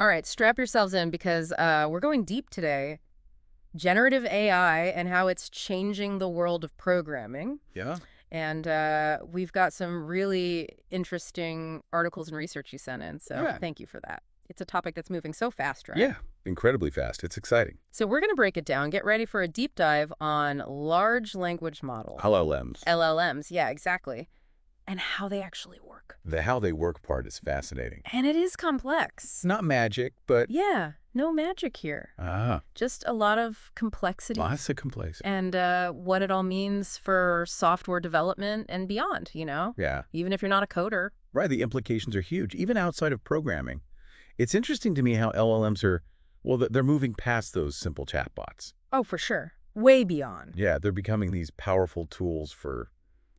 All right, strap yourselves in because we're going deep today. Generative AI and how it's changing the world of programming. Yeah, And we've got some really interesting articles and research you sent in, so yeah, thank you for that. It's a topic that's moving so fast, right? yeah. Incredibly fast. It's exciting. So we're going to break it down. Get ready for a deep dive on large language models. LLMs. LLMs, yeah, exactly. And how they actually work. The how they work part is fascinating. And it is complex. Not magic, but Yeah, no magic here. Just a lot of complexity. lots of complexity. And what it all means for software development and beyond, you know? Yeah, Even if you're not a coder. right. The implications are huge, even outside of programming. It's interesting to me how LLMs are, well, they're moving past those simple chatbots. Oh, for sure. Way beyond. Yeah, they're becoming these powerful tools for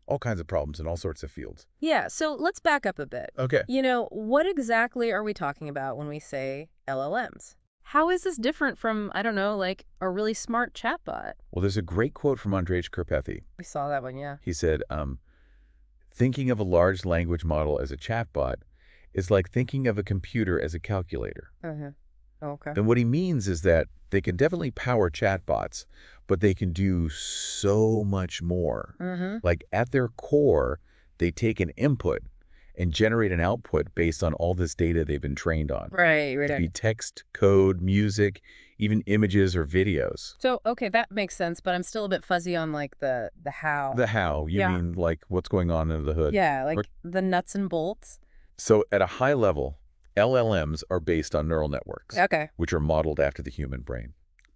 all kinds of problems in all sorts of fields. Yeah, so let's back up a bit. Okay. You know, what exactly are we talking about when we say LLMs? How is this different from, I don't know, like a really smart chatbot? Well, there's a great quote from Andrej Karpathy. We saw that one, yeah. He said, thinking of a large language model as a chatbot is like thinking of a computer as a calculator. Uh-huh. Okay. And what he means is that they can definitely power chatbots, but they can do so much more. Like at their core, they take an input and generate an output based on all this data they've been trained on. Right, It could right. be text, code, music, even images or videos. So, okay, that makes sense, but I'm still a bit fuzzy on like the how. The how, you Yeah. mean like what's going on under the hood. Yeah, like Or- the nuts and bolts. So at a high level, LLMs are based on neural networks, Okay. which are modeled after the human brain.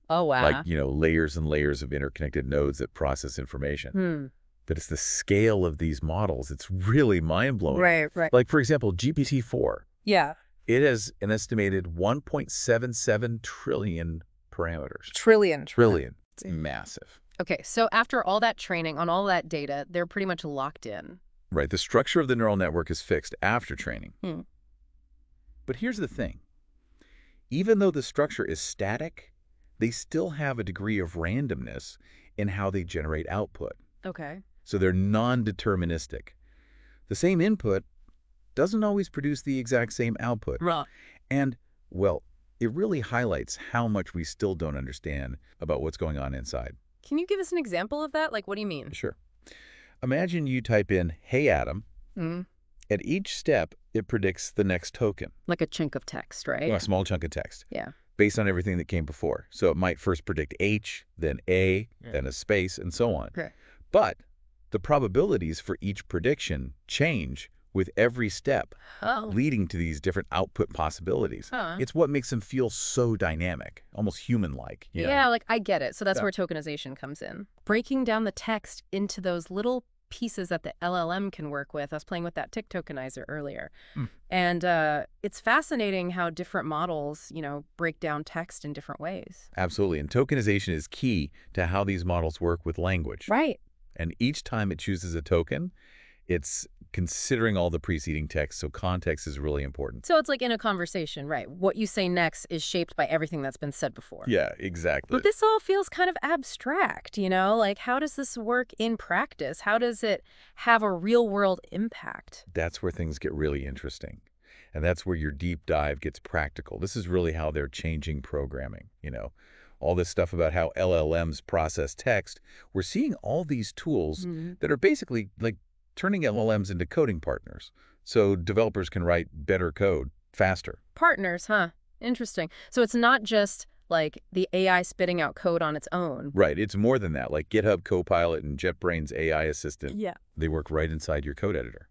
Oh, wow. Like, layers and layers of interconnected nodes that process information. But it's the scale of these models. It's really mind-blowing. Right, right. Like, for example, GPT-4, Yeah. it has an estimated 1.77 trillion parameters. Trillion. Trillion. It's massive. Okay, so after all that training on all that data, they're pretty much locked in. Right. The structure of the neural network is fixed after training. Hmm. But here's the thing. Even though the structure is static, they still have a degree of randomness in how they generate output. Okay. So they're non-deterministic. The same input doesn't always produce the exact same output. Right. And, well, it really highlights how much we still don't understand about what's going on inside. Can you give us an example of that? Like, what do you mean? Sure. Imagine you type in, "Hey, Adam." At each step, it predicts the next token, Like a chunk of text, right? a small chunk of text, Yeah. based on everything that came before. So it might first predict H, then A, then a space, and so on. Okay. But the probabilities for each prediction change with every step, Oh. leading to these different output possibilities. Huh. It's what makes them feel so dynamic, almost human-like. you know? Yeah, like I get it. So that's Yeah. where tokenization comes in. Breaking down the text into those little pieces that the LLM can work with. I was playing with that tick tokenizer earlier. And it's fascinating how different models, break down text in different ways. Absolutely. And tokenization is key to how these models work with language. Right. And each time it chooses a token, it's considering all the preceding text, so context is really important. So it's like in a conversation, right? What you say next is shaped by everything that's been said before. Yeah, exactly. But this all feels kind of abstract, Like, how does this work in practice? How does it have a real-world impact? That's where things get really interesting. And that's where your deep dive gets practical. This is really how they're changing programming, All this stuff about how LLMs process text. We're seeing all these tools that are basically like turning LLMs into coding partners, so developers can write better code faster. Partners, huh? Interesting. So it's not just like the AI spitting out code on its own. Right. It's more than that. Like GitHub Copilot and JetBrains AI Assistant, Yeah. they work right inside your code editor.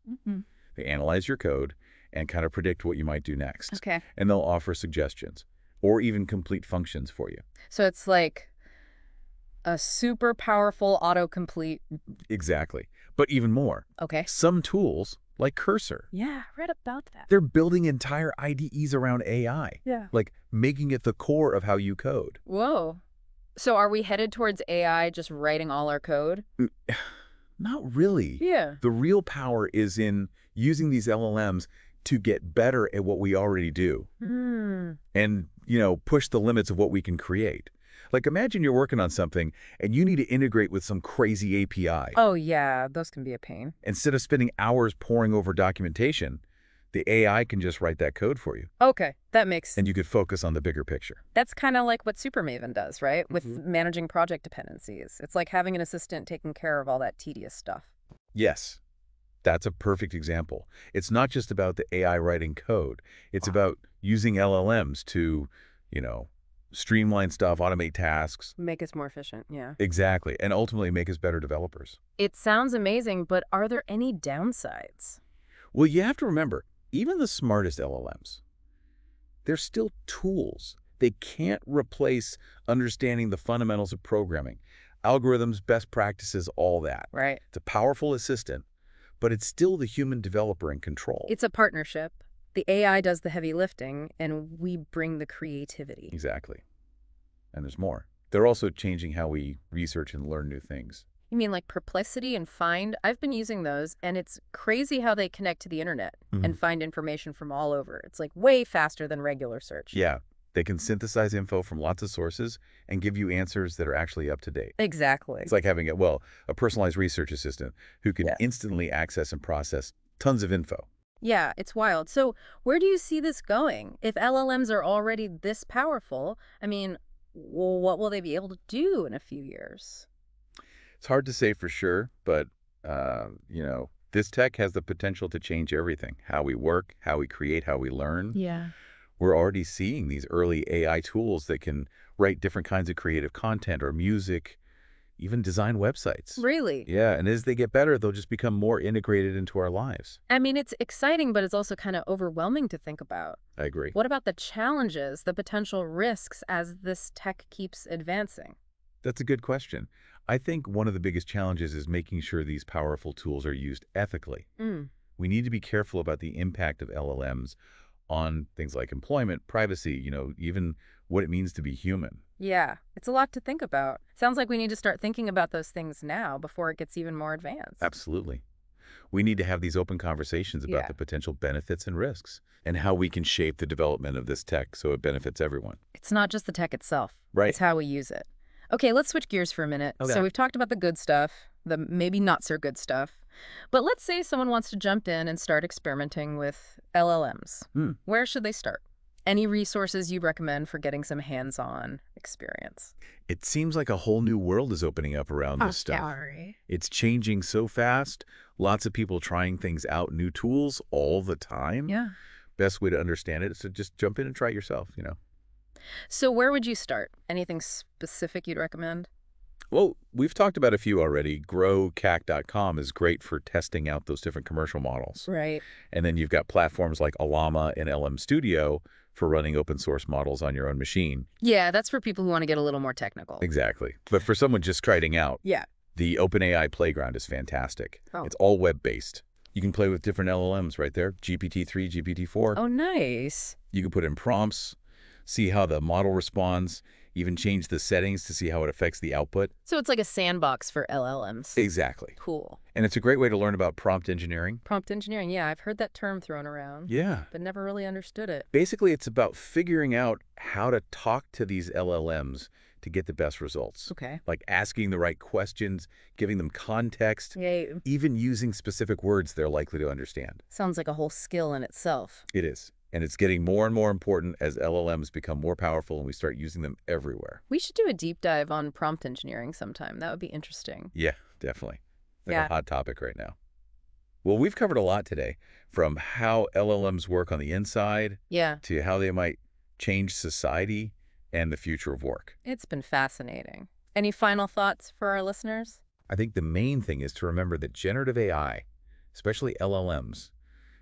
They analyze your code and kind of predict what you might do next. Okay. And they'll offer suggestions or even complete functions for you. So it's like a super powerful autocomplete. Exactly. But even more. Okay. Some tools, like Cursor, Yeah, I read about that. they're building entire IDEs around AI, Yeah. like making it the core of how you code. Whoa. So are we headed towards AI just writing all our code? Not really. Yeah. The real power is in using these LLMs to get better at what we already do and, push the limits of what we can create. Like imagine you're working on something and you need to integrate with some crazy API. Oh, yeah. Those can be a pain. Instead of spending hours poring over documentation, The AI can just write that code for you, Okay, that makes and you could focus on the bigger picture. that's kind of like what Supermaven does, right? With Mhm. managing project dependencies. It's like having an assistant taking care of all that tedious stuff. Yes, that's a perfect example. It's not just about the AI writing code. It's about using LLMs to, you know, streamline stuff, automate tasks. Make us more efficient, yeah. Exactly, and ultimately make us better developers. It sounds amazing, but are there any downsides? Well, you have to remember, even the smartest LLMs, they're still tools. They can't replace understanding the fundamentals of programming, algorithms, best practices, all that. Right. It's a powerful assistant, but it's still the human developer in control. It's a partnership. The AI does the heavy lifting, and we bring the creativity. Exactly. And there's more. They're also changing how we research and learn new things. You mean like Perplexity and Find? I've been using those, and it's crazy how they connect to the internet and find information from all over. It's like way faster than regular search. Yeah, they can synthesize info from lots of sources and give you answers that are actually up to date. Exactly. It's like having a personalized research assistant who can Yeah. instantly access and process tons of info. Yeah, it's wild. So where do you see this going? If LLMs are already this powerful, I mean, well, what will they be able to do in a few years? It's hard to say for sure, but, this tech has the potential to change everything. How we work, how we create, how we learn. Yeah. We're already seeing these early AI tools that can write different kinds of creative content or music, even design websites. Really? Yeah, and as they get better, they'll just become more integrated into our lives. I mean, it's exciting, but it's also kind of overwhelming to think about. I agree. What about the challenges, the potential risks as this tech keeps advancing? That's a good question. I think one of the biggest challenges is making sure these powerful tools are used ethically. Mm. We need to be careful about the impact of LLMs on things like employment, privacy, even what it means to be human. Yeah, it's a lot to think about. Sounds like we need to start thinking about those things now before it gets even more advanced. Absolutely. We need to have these open conversations about Yeah. the potential benefits and risks and how we can shape the development of this tech so it benefits everyone. It's not just the tech itself. Right. It's how we use it. Okay, let's switch gears for a minute. Okay. So we've talked about the good stuff, the maybe not so good stuff. But let's say someone wants to jump in and start experimenting with LLMs. Where should they start? Any resources you recommend for getting some hands-on experience? It seems like a whole new world is opening up around this stuff. Sorry. It's changing so fast. Lots of people trying things out, new tools all the time. Yeah. Best way to understand it is to just jump in and try it yourself. So where would you start? Anything specific you'd recommend? Well, we've talked about a few already. GrowCAC.com is great for testing out those different commercial models. Right. And then you've got platforms like Llama and LM Studio for running open source models on your own machine. Yeah, that's for people who want to get a little more technical. Exactly. But for someone just trying out, Yeah. the OpenAI Playground is fantastic. Oh. It's all web-based. You can play with different LLMs right there, GPT-3, GPT-4. Oh, nice. You can put in prompts, see how the model responds, even change the settings to see how it affects the output. So it's like a sandbox for LLMs. Exactly. Cool. And it's a great way to learn about prompt engineering. Prompt engineering. Yeah, I've heard that term thrown around, Yeah. but never really understood it. Basically, it's about figuring out how to talk to these LLMs to get the best results. Okay. Like asking the right questions, giving them context, Yeah, even using specific words they're likely to understand. sounds like a whole skill in itself. It is. And it's getting more and more important as LLMs become more powerful and we start using them everywhere. We should do a deep dive on prompt engineering sometime. That would be interesting. Yeah, definitely. Like Yeah. a hot topic right now. Well, we've covered a lot today, from how LLMs work on the inside Yeah, to how they might change society and the future of work. it's been fascinating. Any final thoughts for our listeners? I think the main thing is to remember that generative AI, especially LLMs,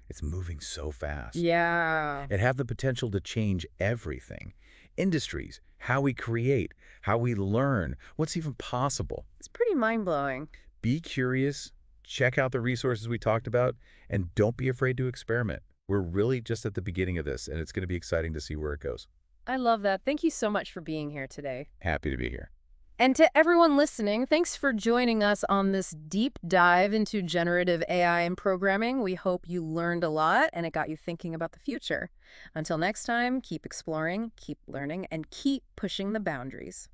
it's moving so fast. Yeah. It have the potential to change everything. Industries, how we create, how we learn, what's even possible. It's pretty mind-blowing. Be curious, check out the resources we talked about, and don't be afraid to experiment. We're really just at the beginning of this, and it's going to be exciting to see where it goes. I love that. Thank you so much for being here today. Happy to be here. And to everyone listening, thanks for joining us on this deep dive into generative AI and programming. We hope you learned a lot and it got you thinking about the future. Until next time, keep exploring, keep learning, and keep pushing the boundaries.